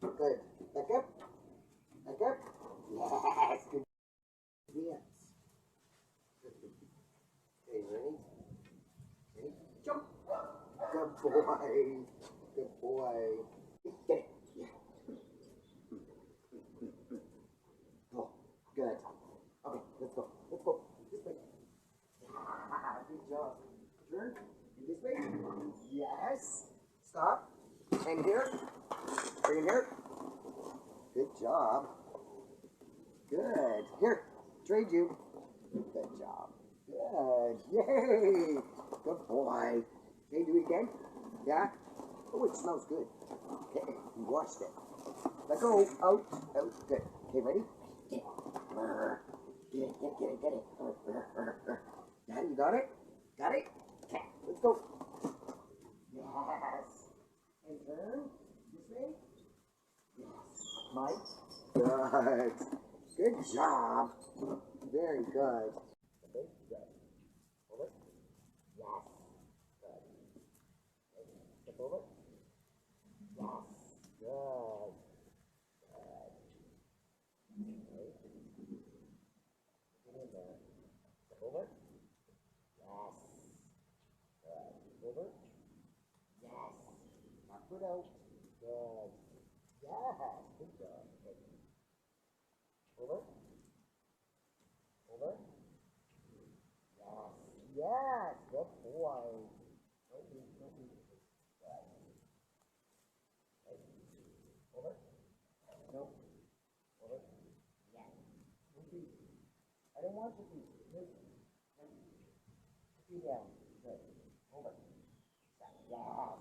Good. Back up. Back up. Yes. Good. Yes. Okay, ready? Ready? Jump. Good boy. Good boy. Get it. Yeah. Go. Good. Okay, let's go. Let's go. This way. Good job. Turn. And this way. Yes. Stop. And here. Bring it here. Good job. Good. Here. Trade you. Good job. Good. Yay. Good boy. Okay, do it again. Yeah? Oh, it smells good. Okay, you washed it. Let go. Out. Out. Good. Okay, ready? Get it. Get it. Yeah, you got it? Got it? Okay, let's go. Yes. And turn. This way. Yes. Mike. Good. Good job. Very good. Okay, good. Over. Yes. Good. Step over. Yes. Good. Good. Okay. Get in there. Step over. Yes. Good. Over. Yes. Now put out. Good. Yes. Good job. Good. Over. Over. Yes. Yes. Good boy. Don't be. Good. Okay. Over. No. Over. Yes. Don't be. I don't want you to be. Good. Put you down. Good. Over. Yes.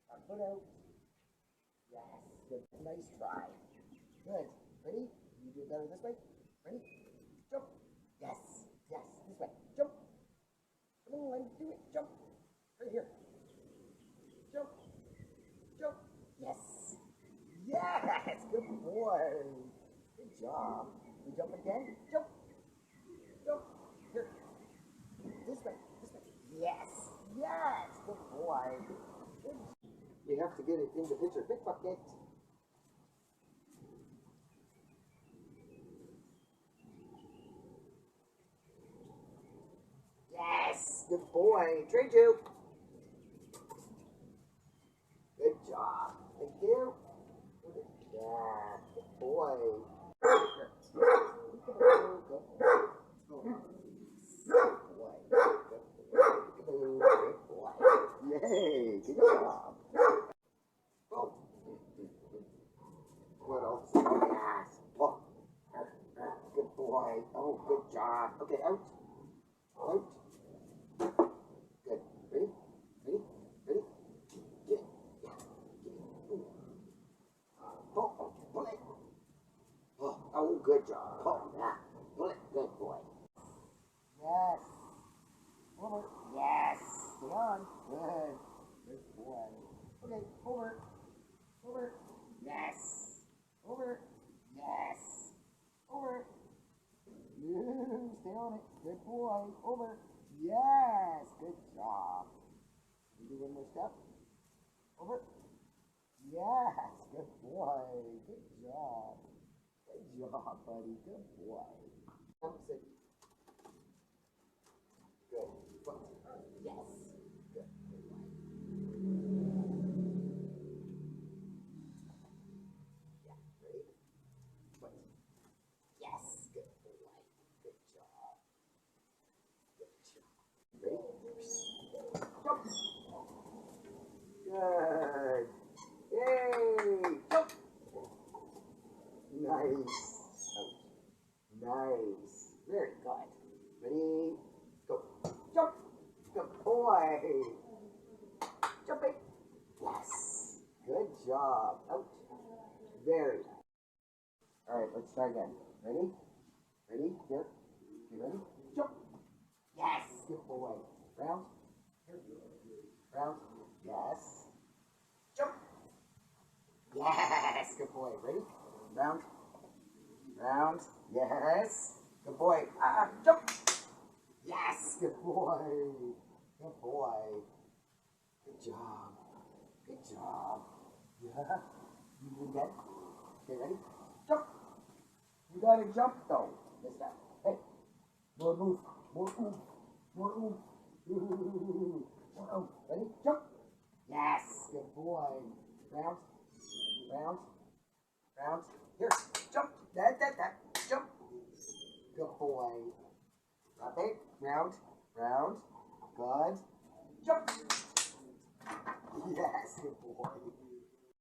Now put out. Yes. Good. Nice try. Good. Ready? You do it better this way. Ready? Jump. Yes. Yes. This way. Jump. Come on, let me do it. Jump. Right here. Jump. Jump. Yes. Yes. Good boy. Good job. You jump again. Jump. Jump. Here. This way. This way. Yes. Yes. Good boy. Good. We have to get it in the picture. Big bucket. Yes, good boy. Trade you. Good job. Thank you. Yeah, good boy. Good boy. Good boy. Yay, good job. Oh. What else? Yes. Oh. Good boy. Oh, good job. Okay, out. Out. Good. Ready? Ready? Ready? Get it. Yeah. Get it. Pull. Pull it. Oh, good job. Pull. Yeah. Pull it. Good boy. Yes. Over. Yes. Come on. Good. Good boy. Okay. Over. Over. Yes. Over. Yes. Over. Stay on it. Good boy. Over. Yes. Good job. You do one more step. Over. Yes. Good boy. Good job. Good job, buddy. Good boy. Sit. Good. Foot. Yes. Good boy. Yeah. Ready? Foot. Yes. Good boy. Good job. Good job. Ready? Jump. Good. Yay. Jump. Nice. Nice. Very good. Ready? Go. Jump. Good boy. Jumping. Yes. Good job. Out. Very good. All right, let's try again. Ready? Ready? Here. You ready? Jump. Yes. Good boy. Round. Here. Round. Yes. Jump. Yes. Good boy. Ready? Round. Round. Yes. Good boy. Jump. Yes. Good boy. Good boy. Good job. Good job. Yeah. You do it again. Okay, ready? Jump. You gotta jump though. This time. Hey. More move. More oomph. More oomph. More oomph. Ready? Jump. Yes. Good boy. Round. Round. Round. Here. Jump. That. Jump. Good boy. Okay. Round. Round. Good. Jump. Yes. Good boy.